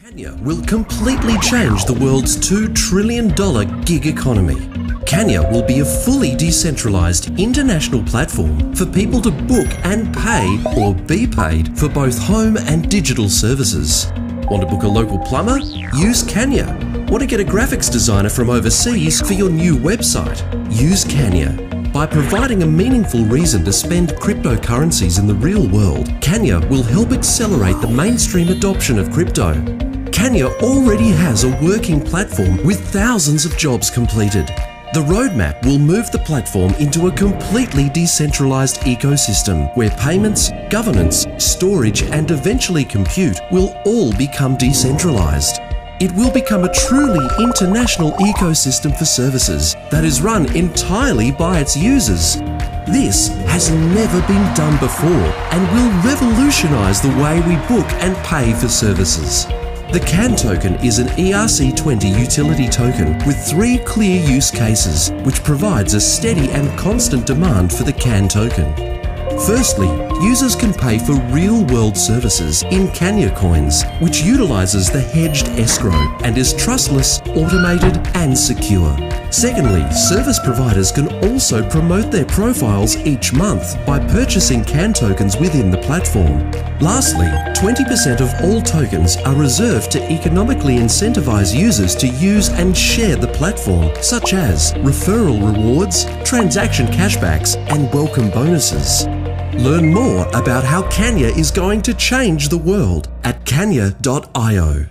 CanYa will completely change the world's $2 trillion gig economy. CanYa will be a fully decentralized international platform for people to book and pay or be paid for both home and digital services. Want to book a local plumber? Use CanYa. Want to get a graphics designer from overseas for your new website? Use CanYa. By providing a meaningful reason to spend cryptocurrencies in the real world, CanYa will help accelerate the mainstream adoption of crypto. CanYa already has a working platform with thousands of jobs completed. The roadmap will move the platform into a completely decentralized ecosystem where payments, governance, storage, and eventually compute will all become decentralized. It will become a truly international ecosystem for services that is run entirely by its users. This has never been done before and will revolutionize the way we book and pay for services. The CAN token is an ERC20 utility token with 3 clear use cases, which provides a steady and constant demand for the CAN token. Firstly, users can pay for real-world services in CanYa coins, which utilizes the hedged escrow and is trustless, automated, and secure. Secondly, service providers can also promote their profiles each month by purchasing CAN tokens within the platform. Lastly, 20% of all tokens are reserved to economically incentivize users to use and share the platform, such as referral rewards, transaction cashbacks, and welcome bonuses. Learn more about how CanYa is going to change the world at CanYa.io.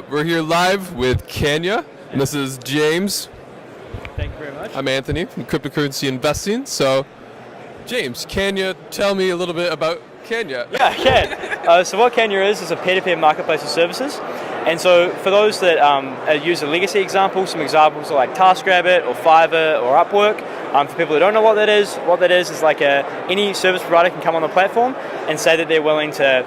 We're here live with CanYa, and this is James. Thank you very much. I'm Anthony from Cryptocurrency Investing. So, James, CanYa, tell me a little bit about CanYa. Yeah, I can. So what CanYa is a peer-to-peer marketplace of services. And so for those that use a legacy example, some examples are like TaskRabbit or Fiverr or Upwork. For people who don't know what that is like any service provider can come on the platform and say that they're willing to,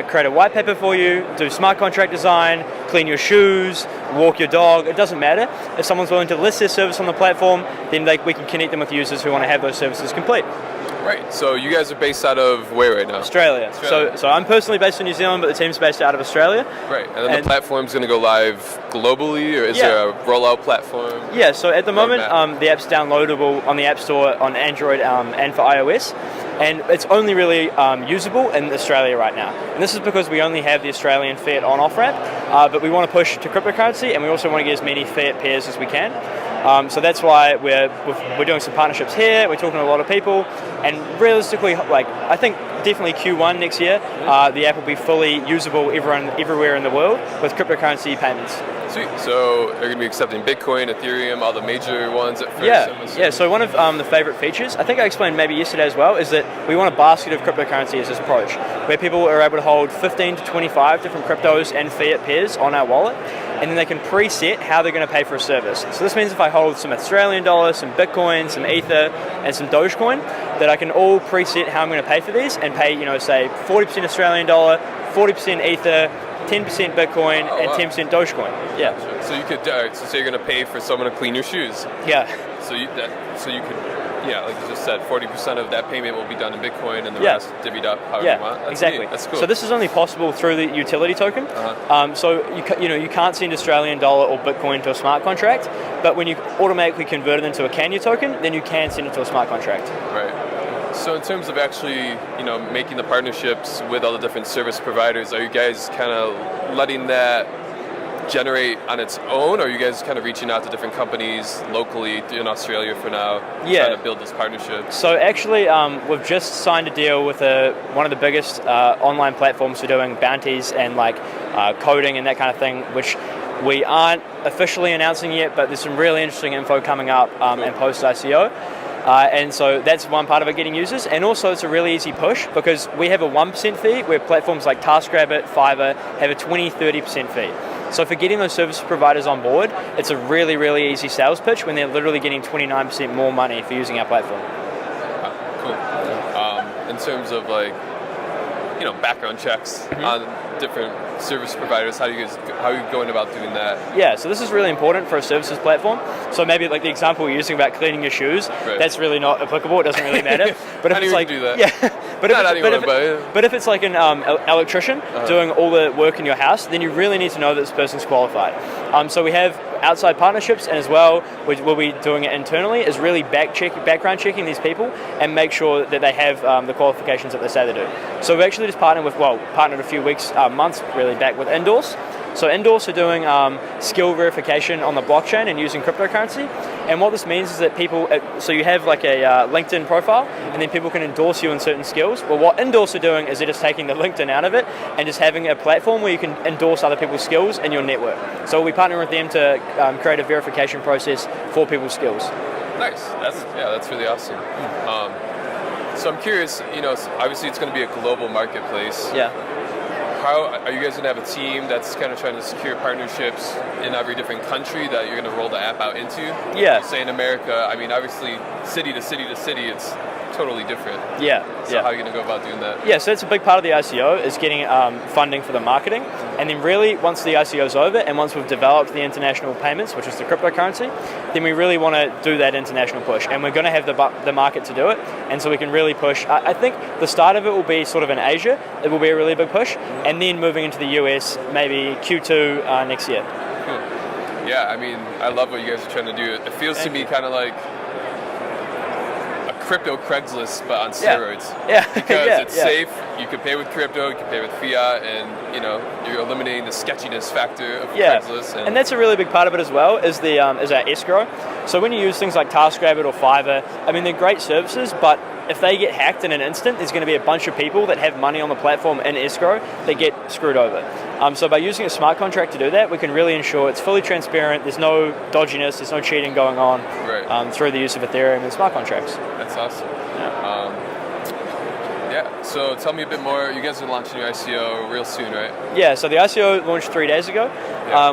create a white paper for you, do smart contract design, clean your shoes, walk your dog. It doesn't matter. If someone's willing to list their service on the platform, then we can connect them with users who want to have those services complete. Right, so you guys are based out of where right now? Australia. So I'm personally based in New Zealand, but the team's based out of Australia. Right, and then the platform's going to go live globally, or is there a rollout platform? Yeah, so at the moment, the app's downloadable on the App Store on Android and for iOS. And it's only really usable in Australia right now. And this is because we only have the Australian fiat on-off ramp, but we want to push to cryptocurrency, and we also want to get as many fiat pairs as we can. So that's why we're doing some partnerships here. We're talking to a lot of people, and realistically, I think definitely Q1 next year, the app will be fully usable everywhere in the world with cryptocurrency payments. Sweet. So they're going to be accepting Bitcoin, Ethereum, all the major ones at first? Yeah. So one of the favorite features, I think I explained maybe yesterday as well, is that we want a basket of cryptocurrency as this approach, where people are able to hold 15 to 25 different cryptos and fiat pairs on our wallet, and then they can preset how they're going to pay for a service. So this means if I hold some Australian dollars, some Bitcoin, some Ether, and some Dogecoin, that I can all preset how I'm going to pay for these and pay, say 40% Australian dollar, 40% Ether, 10% Bitcoin, and 10% Dogecoin. Yeah. So you could, so you're going to pay for someone to clean your shoes. Yeah. So you could, like you just said, 40% of that payment will be done in Bitcoin, and the rest divvied up however you want. That's exactly. Neat. That's cool. So this is only possible through the utility token. So you can't send Australian dollar or Bitcoin to a smart contract, but when you automatically convert it into a CanYa token, then you can send it to a smart contract. Right. So in terms of actually, making the partnerships with all the different service providers, are you guys kind of letting that generate on its own, or are you guys kind of reaching out to different companies locally in Australia for now, trying to build this partnership? So actually, we've just signed a deal with one of the biggest online platforms for doing bounties and coding and that kind of thing, which we aren't officially announcing yet, but there's some really interesting info coming up and post-ICO. And so that's one part of it, getting users. And also it's a really easy push because we have a 1% fee where platforms like TaskRabbit, Fiverr have a 20-30% fee. So for getting those service providers on board, it's a really, really easy sales pitch when they're literally getting 29% more money for using our platform. Cool. In terms of background checks on different service providers? How are you going about doing that? Yeah, so this is really important for a services platform. So maybe like the example we're using about cleaning your shoes, that's really not applicable. It doesn't really matter. But if it's like, do that. Yeah, but if it's like an electrician doing all the work in your house, then you really need to know that this person's qualified. So we have outside partnerships, and as well, we'll be doing it internally, is really background checking these people and make sure that they have the qualifications that they say they do. So we actually just partnered a few months really back with Endorse. So Endorse are doing skill verification on the blockchain and using cryptocurrency. And what this means is that people, so you have like a LinkedIn profile, and then people can endorse you in certain skills. Well, what Endorse are doing is they're just taking the LinkedIn out of it and just having a platform where you can endorse other people's skills in your network. So we'll be partnering with them to create a verification process for people's skills. Nice. That's really awesome. So I'm curious, obviously it's going to be a global marketplace. Yeah. How are you guys going to have a team that's kind of trying to secure partnerships in every different country that you're going to roll the app out into? Yeah. Say in America, I mean, obviously city to city to city, it's totally different. Yeah. So how are you going to go about doing that? Yeah, so it's a big part of the ICO is getting funding for the marketing. And then really, once the ICO is over and once we've developed the international payments, which is the cryptocurrency, then we really want to do that international push. And we're going to have the market to do it. And so we can really push. I think the start of it will be sort of in Asia. It will be a really big push. And then moving into the US, maybe Q2 next year. Cool. Yeah, I mean, I love what you guys are trying to do. It feels to me kind of like crypto Craigslist, but on steroids. Yeah. Because it's safe. You can pay with crypto. You can pay with fiat, and you're eliminating the sketchiness factor of Craigslist. And that's a really big part of it as well. Is our escrow. So when you use things like TaskRabbit or Fiverr, I mean they're great services, but if they get hacked in an instant, there's going to be a bunch of people that have money on the platform in escrow that get screwed over. So by using a smart contract to do that, we can really ensure it's fully transparent. There's no dodginess. There's no cheating going on through the use of Ethereum and smart contracts. That's awesome. So tell me a bit more. You guys are launching your ICO real soon, right? Yeah, so the ICO launched 3 days ago.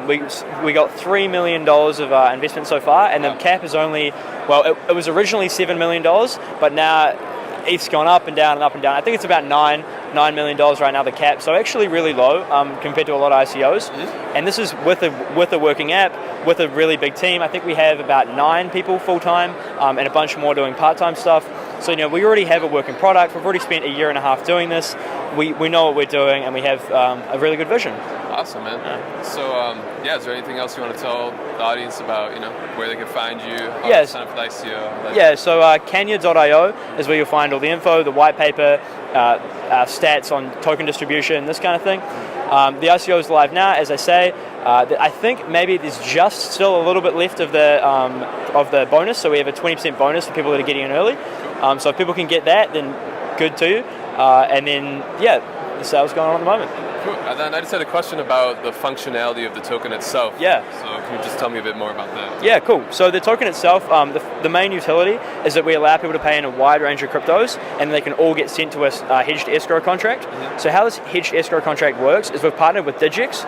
We got $3 million of investment so far, and the cap is only, it was originally $7 million, but now ETH's gone up and down and up and down. I think it's about $9 million right now, the cap. So actually really low compared to a lot of ICOs. Mm-hmm. And this is with a working app, with a really big team. I think we have about 9 people full-time and a bunch more doing part-time stuff. So, we already have a working product. We've already spent 1.5 years doing this. We know what we're doing, and we have a really good vision. Awesome, man. Yeah. So, is there anything else you want to tell the audience about, where they can find you, how to sign up for the ICO? So CanYa.io is where you'll find all the info, the white paper, stats on token distribution, this kind of thing. The ICO is live now, as I say. I think maybe there's just still a little bit left of the bonus, so we have a 20% bonus for people that are getting in early. So if people can get that, then good too. And then, the sale's going on at the moment. Cool. And then I just had a question about the functionality of the token itself. Yeah. So can you just tell me a bit more about that? Yeah, cool. So the token itself, the main utility is that we allow people to pay in a wide range of cryptos, and they can all get sent to a hedged escrow contract. Mm-hmm. So how this hedged escrow contract works is we've partnered with Digix,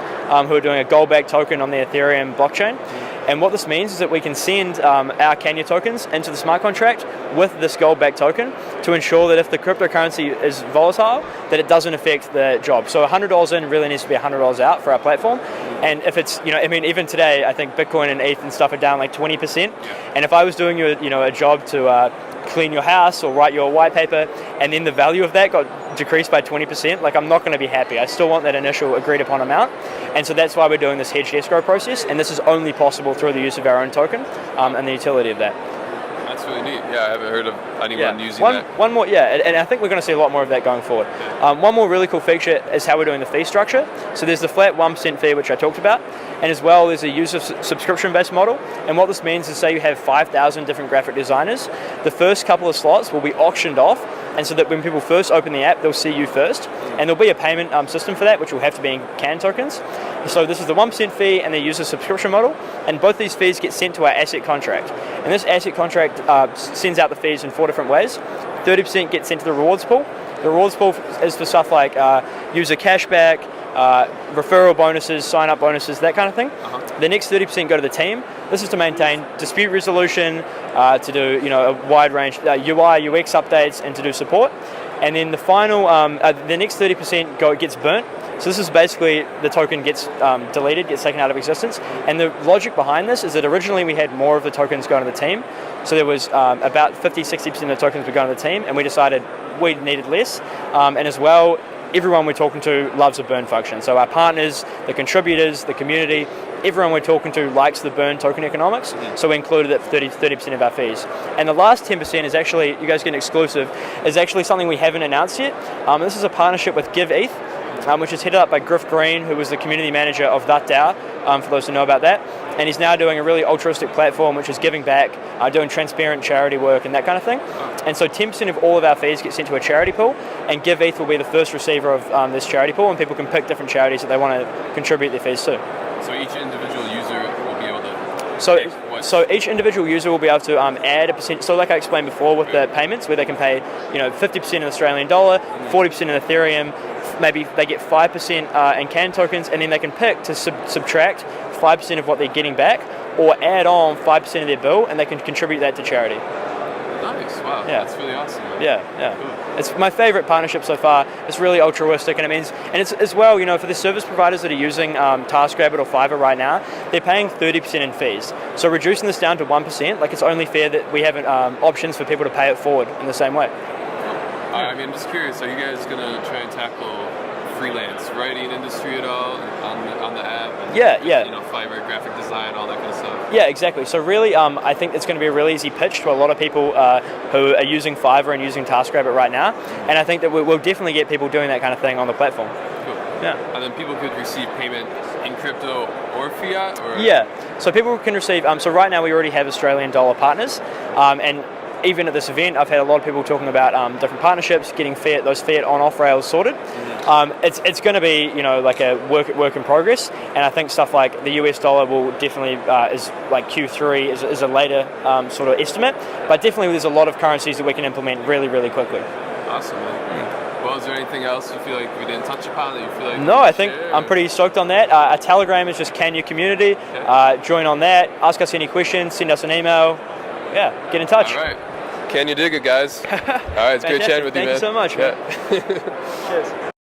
who are doing a gold-backed token on the Ethereum blockchain. Mm-hmm. And what this means is that we can send our CanYa tokens into the smart contract with this gold-backed token to ensure that if the cryptocurrency is volatile, that it doesn't affect the job. So $100 in really needs to be $100 out for our platform. And if it's, even today, I think Bitcoin and ETH and stuff are down like 20%. And if I was doing a job to clean your house or write your white paper, and then the value of that got decreased by 20%, I'm not going to be happy. I still want that initial agreed upon amount. And so that's why we're doing this hedged escrow process, and this is only possible through the use of our own token and the utility of that. That's really neat. Yeah, I haven't heard of anyone using that. One more, and I think we're going to see a lot more of that going forward. One more really cool feature is how we're doing the fee structure. So there's the flat 1% fee, which I talked about, and as well there's a user subscription-based model. And what this means is, say you have 5,000 different graphic designers, the first couple of slots will be auctioned off, and so that when people first open the app, they'll see you first. And there'll be a payment system for that, which will have to be in CAN tokens. So this is the 1% fee and the user subscription model, and both these fees get sent to our asset contract. And this asset contract sends out the fees in 4 different ways. 30% gets sent to the rewards pool. The rewards pool is for stuff like user cashback, referral bonuses, sign-up bonuses, that kind of thing. Uh-huh. The next 30% go to the team. This is to maintain dispute resolution, to do a wide range UI, UX updates, and to do support. and then the final, the next 30% gets burnt. So this is basically the token gets deleted, gets taken out of existence. And the logic behind this is that originally we had more of the tokens going to the team. So there was about 50-60% of the tokens were going to the team, and we decided we needed less. And as well, everyone we're talking to loves a burn function. So our partners, the contributors, the community, everyone we're talking to likes the burn token economics. So we included it for 30% of our fees. And the last 10% is actually, you guys get an exclusive, is actually something we haven't announced yet. This is a partnership with GiveETH, which is headed up by Griff Green, who was the community manager of that DAO, for those who know about that. And he's now doing a really altruistic platform, which is giving back, doing transparent charity work and that kind of thing. And so 10% of all of our fees get sent to a charity pool, and GiveETH will be the first receiver of this charity pool, and people can pick different charities that they want to contribute their fees to. So each individual user will be able to... So each individual user will be able to add a percent. So like I explained before with the payments, where they can pay 50% in Australian dollar, 40% in Ethereum, maybe they get 5% in CAN tokens, and then they can pick to subtract 5% of what they're getting back, or add on 5% of their bill, and they can contribute that to charity. Nice, wow, Yeah. That's really awesome. Man. Yeah. Cool. It's my favorite partnership so far. It's really altruistic, and it's as well, for the service providers that are using TaskRabbit or Fiverr right now, they're paying 30% in fees. So reducing this down to 1%, it's only fair that we have options for people to pay it forward in the same way. I'm just curious, are you guys going to try and tackle freelance writing industry at all on the app? And, Yeah. Fiverr, graphic design, all that kind of stuff? Yeah, exactly. So really, I think it's going to be a really easy pitch to a lot of people who are using Fiverr and using TaskRabbit right now. And I think that we'll definitely get people doing that kind of thing on the platform. Cool. Yeah. And then people could receive payment in crypto or fiat? Or? Yeah. So people can receive, so right now we already have Australian dollar partners. And even at this event, I've had a lot of people talking about different partnerships, getting those fiat on-off rails sorted. It's going to be, like a work in progress, and I think stuff like the US dollar will definitely is like Q3 is a later sort of estimate, but definitely there's a lot of currencies that we can implement really, really quickly. Awesome, man. Well, is there anything else you feel like we didn't touch upon that you feel like? No, I think I'm pretty stoked on that. Our Telegram is just CanYa community. Okay. Join on that. Ask us any questions. Send us an email. Yeah, get in touch. All right. Can you dig it, guys? All right, it's great chatting with you, man. Thank you so much, man. Yeah. Cheers.